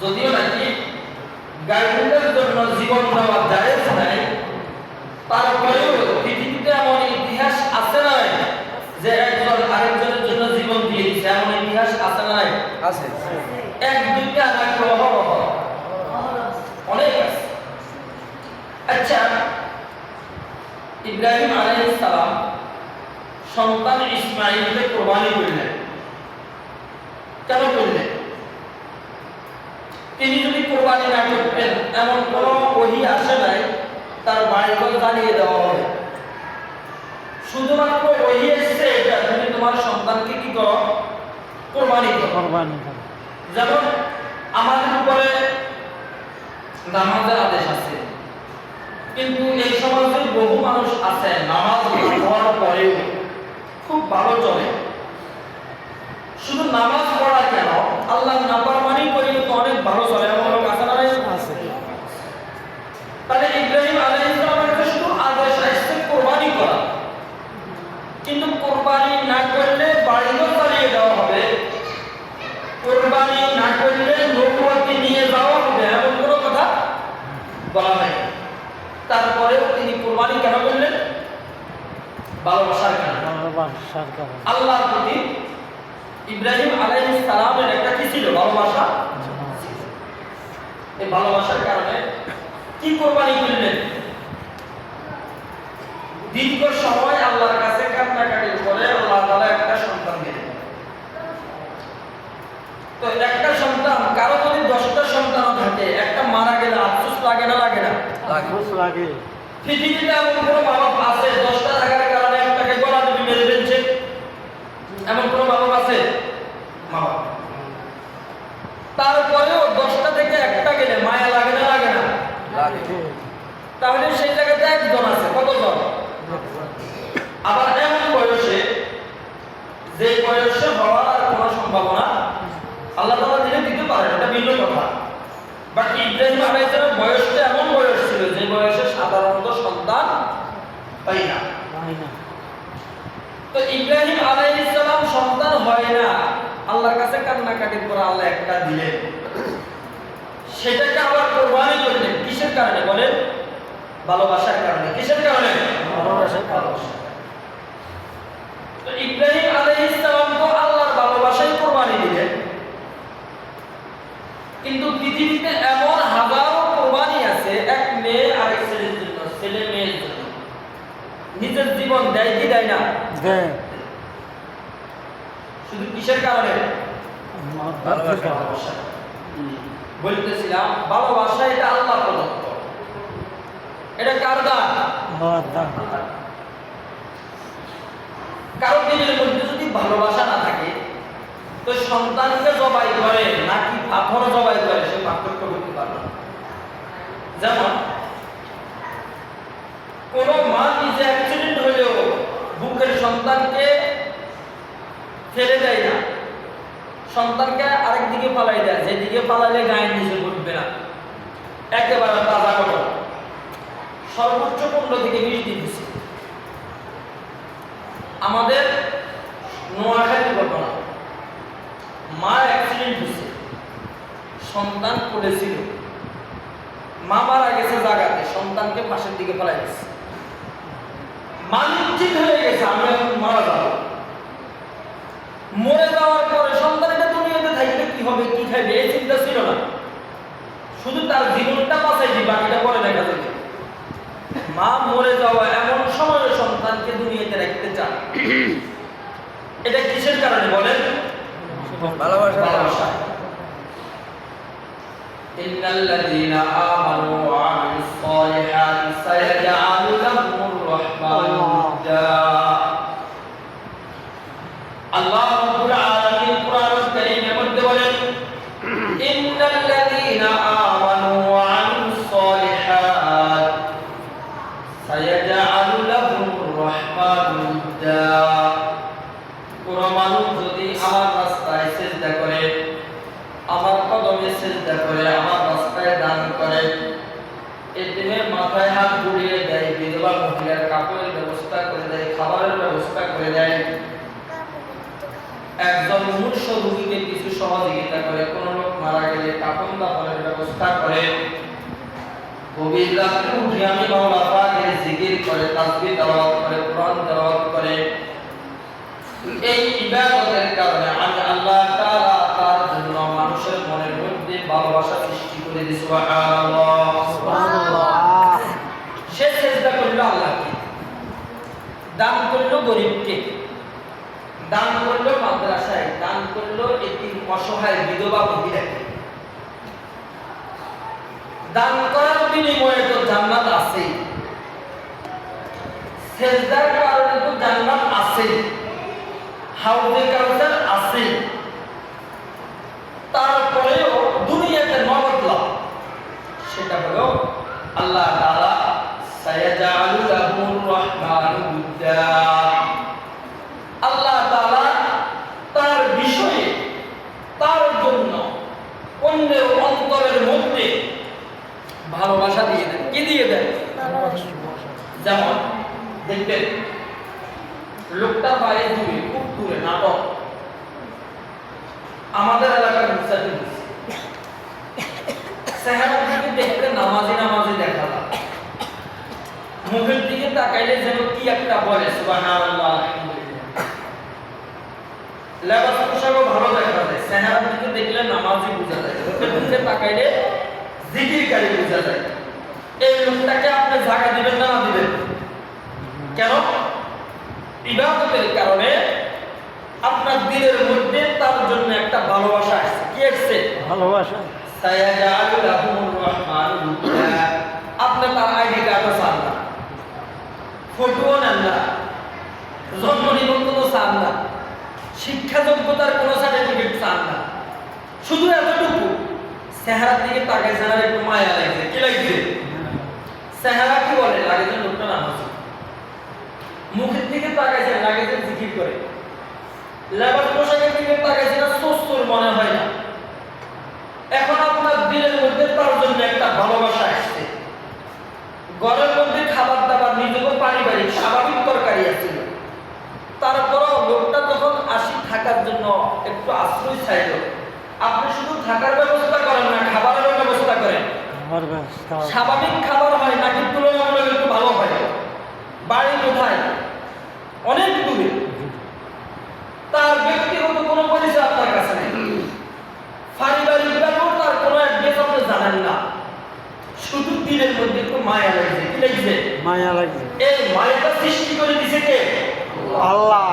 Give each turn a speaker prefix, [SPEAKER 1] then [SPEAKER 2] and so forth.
[SPEAKER 1] যদিও নাকি গায়কদের জন্য জীবন দেওয়া জায়েজ নাই, তারপরেও পৃথিবীতে এমন ইতিহাস আছে না যে একজন আরেকজনের জন্য জীবন দিয়ে দিচ্ছে, এমন ইতিহাস আছে না? আছে। এক দুইটা নাকি অহরহ অনেক আছে। আচ্ছা, ইব্রাহিম আলাইহিস সালাম সন্তান ইসমাঈলকে কুরবানি করলেন, কেন করলেন? তিনি যদি কুরবানি না করতেন এমন কোনো ওহী আসে নাই তার বাড়িঘর জ্বালিয়ে দেওয়া হবে। শুধুমাত্র ওহী এসেছে এটা তুমি তোমার সন্তানকে কি করো? কুরবানি করো। যেমন আমাদের উপরে নামাজের আদেশ আছে, কিন্তু এই সমাজে বহু মানুষ আছে নামাজ পড়ার পরেও খুব ভালো চলে। শুধু নামাজ পড়া কেন, আল্লাহর নাফরমানি করে তো অনেক ভালো চলে, এমন লোক আছে না? আছে। তাহলে ইব্রাহিম আলাইহিস সালামের কাছে শুধু আদেশ আসছে কুরবানি করা, কিন্তু কুরবানি না করলে বাড়িঘর জ্বালিয়ে দেওয়া হবে, কুরবানি না করলে নবুয়তকে নিয়ে যাওয়া হবে, এমন কোনো কথা বলা নাই। তারপরেও তিনি কুরবানি কেন করলেন? ভালোবাসার কারণে, আল্লাহর প্রতি ইব্রাহিম আলাইহিস সালামের একটা কি ছিল? ভালোবাসা। এই ভালোবাসার কারণে কি কুরবানি করলেন? দীর্ঘ সময় আল্লাহর কাছে কান্নাকাটির পরে আল্লাহ তাআলা একটা সন্তান দিলেন। তো একটা সন্তান, কারো যদি 10টা সন্তান থাকে, একটা মারা গেলে আফসোস লাগে না? লাগে না? লাগে। পৃথিবীতে এমন কোনো মা বাপ আছে 10টা থাকার কারণে একটাকে গলা টিপে মেরে ফেলছে? এমন কোনো মা বাপ আছে? মা বাপ। তারপরেও 10টা থেকে একটা গেলে মায়া লাগে না? লাগে না? লাগে। তাহলে সেই জায়গাতে একজন আছে, কতজন? আবার এমন বয়সে, যে বয়সে হওয়ার কোনো সম্ভাবনা আল্লাহ তাআলা দিতে পারেন, এটা ভিন্ন কথা। বাট ইব্রাহিম আলাইহিস সালাম বয়সটা এমন বয়স ছিল যে বয়সে সাধারণত সন্তান হয় না। তো ইব্রাহিম আলাইহিস সালাম সন্তান হয় না, আল্লাহর কাছে কান্নাকাটির পর আল্লাহ একটা দিলেন, সেটাকে আবার কুরবানি করলেন। কিসের কারণে বলেন? ভালোবাসার কারণে। কিসের কারণে? ভালোবাসা। তো ইব্রাহিম আলাইহিস সালাম তো আল্লাহর ভালোবাসায় কুরবানি দিলেন, কিন্তু পৃথিবীতে এমন হাজারো কুরবানি আছে এক মেয়ে আরেক ছেলের জন্য, ছেলে মেয়ের জন্য নিজের জীবন দেয় কি দেয় না? দেয়। শুধু কিসের কারণে? ভালোবাসা। বলতেছিলাম ভালোবাসা এটা আল্লাহর প্রদত্ত, এটা কার দান? আল্লাহর দান। কারো দিনের মধ্যে যদি ভালোবাসা না থাকে তো সন্তানকে জবাই করে নাকি পাথর জবাই করে সে পার্থক্য করতে পারবে না। যেমন কোন মা নিজে অ্যাক্সিডেন্ট হলেও বুকের সন্তানকে ফেলে দেয় না, সন্তানকে আরেক দিকে পালাই দেয়, যেদিকে পালালে গায়ের নিচে পড়বে না, একেবারে তাজা ঘটনা। সর্বোচ্চ 15 থেকে 20 দিন দিচ্ছে। আমাদের নোয়াখালীর ঘটনা, মা অ্যাক্সিডেন্ট হয়েছে, সন্তান পড়েছিল, মা মারা গেছে জায়গাতে, সন্তানকে পাশের দিকে ফেলাই দিচ্ছে। মা নিশ্চিত হয়ে গেছে আমি এখন মারা যাবো। মরে যাওয়ার পরে সন্তানটা দুনিয়াতে থাকবে, কি হবে কি খাইবে এই চিন্তা ছিল না, শুধু তার জীবনটা বাঁচাইছি, বাকিটা পরে দেখা যাবে। মা মরে যাওয়া এমন সময় সন্তানকে দুনিয়াতে রাখতে চান, এটা কিসের কারণে বলেন? ভালোবাসা। ভালোবাসা। ইন্নাল্লাযীনা আমানু ওয়া আমিলুস সালিহাতি সায়াজআলু লাহুমুর রাহমানু উদ্দা। আল্লাহ রাব্বুল আলামিন কুরআনুল কারীমের মধ্যে বলেন, ইন্নাল্লাযীনা আমানু ওয়া আমিলুস সালিহাতি সায়াজআলু লাহুমুর রাহমানু উদ্দা। কোন মানুষ যদি আমার রাস্তায় সিজদা করে, আমার কদমে সিজদা করে, আমার রাস্তায় দান করে, এতিমের মাথায় হাত বুলিয়ে দেয়, বিধবা মহিলার কাপড়ের ব্যবস্থা করে দেয়, খাবারের ব্যবস্থা করে দেয়, একজন মূর্ছ রোগীকে কিছু সহযোগিতা করে, কোন লোক মারা গেলে কাফন দাফনের ব্যবস্থা করে, গভীর রাতে উঠে আমি মাওলা পাকের জিকির করে, তাসবিহ তেলাওয়াত করে, কোরআন তেলাওয়াত করে। এই ইবাদতের কারণে আমি আল্লাহ তাআলা তার জন্য মানুষের মনের মধ্যে ভালোবাসা সৃষ্টি করে দিই। সুবহানাল্লাহ, সুবহানাল্লাহ। সে সেজদা করলো আল্লাহকে, দান করলো গরিবকে, দান করলো মাদ্রাসায়, দান করলো এতিম অসহায় বিধবা মহিলাকে। দান করার বিনিময়ে তো জান্নাত আছে, সেজদার কারণে তো জান্নাত আছে, হাউজে কাউসার আছে। তারপরেও দুনিয়াতে নগদ লাভ, সেটা হলো আল্লাহ তাআলা সায়াজালু লাহুর রহমানু বিদ্যা, আল্লাহ তাআলা তার বিষয়ে তার জন্য অন্যের অন্তরের মধ্যে ভালোবাসা দিয়ে দেন। কি দিয়ে দেন? যেমন দেখবেন লোকটা বাইরে দূরে, খুব দূরে, নাটক আমাদের এলাকার মুসাফির চেহারার দিকে দেখতে নামাজি নামাজি দেখা যায়, মুখের দিকে তাকাইলে যেন কি একটা বলে সুবহানাল্লাহ আলহামদুলিল্লাহ। লেবাস পোশাকও ভালো দেখা যায়, চেহারার দিকে দেখলে নামাজি বোঝা যায়, মুখের দিকে তাকাইলে জিকিরকারী বোঝা যায়। এই লোকটাকে আপনি জায়গা দিবেন না দিবেন কেন? ইবাদতের কারণে আপনার দিলের মধ্যে তার জন্য একটা ভালোবাসা আসছে। কি আসছে? ভালোবাসা। সায়াজালু লাহুর রহমানু বিদ্যা, আপনি তার আইডি কার্ডও চান না, ফটোও নেন না, জন্ম নিবন্ধনও চান না, শিক্ষা যোগ্যতার কোনো সার্টিফিকেট চান না, শুধু এতটুকু চেহারার দিকে তাকাইছেন আর একটু মায়া লাগছে। কি লাগছে? চেহারা কি বলে? লাগে লোকটা নামাজি। মুখের দিকে তাকাইছেন, লাগে জিকির করে। লেবাস পোশাকের দিকে তাকাইছেন, সুস্থর মনে হয় না। এখন আপনার দিলের মধ্যে তার জন্য একটা ভালোবাসা আসছে। ঘরের মধ্যে খাবার দাবার নিজেকে পারিবারিক স্বাভাবিক তরকারি আছে, তারপরও লোকটা যখন আসি থাকার জন্য একটু আশ্রয় চাইল, আপনি শুধু থাকার ব্যবস্থা করেন না, খাবারের ব্যবস্থা করেন। স্বাভাবিক খাবার হয় নাকি তুলনামূলক একটু ভালো হয়? বাড়ি কোথায়? অনেক দূরে, তার ব্যক্তিগত কোনো পরিচয় আপনার কাছে নেই, পারিবারিক ব্যাপার তার কোনো অ্যাড্রেস আপনি জানেন না, শুধু দিলের মধ্যে একটু মায়া লাগছে। কি লাগছে? মায়া লাগছে। এই মায়াটা সৃষ্টি করে দিছে কে? আল্লাহ।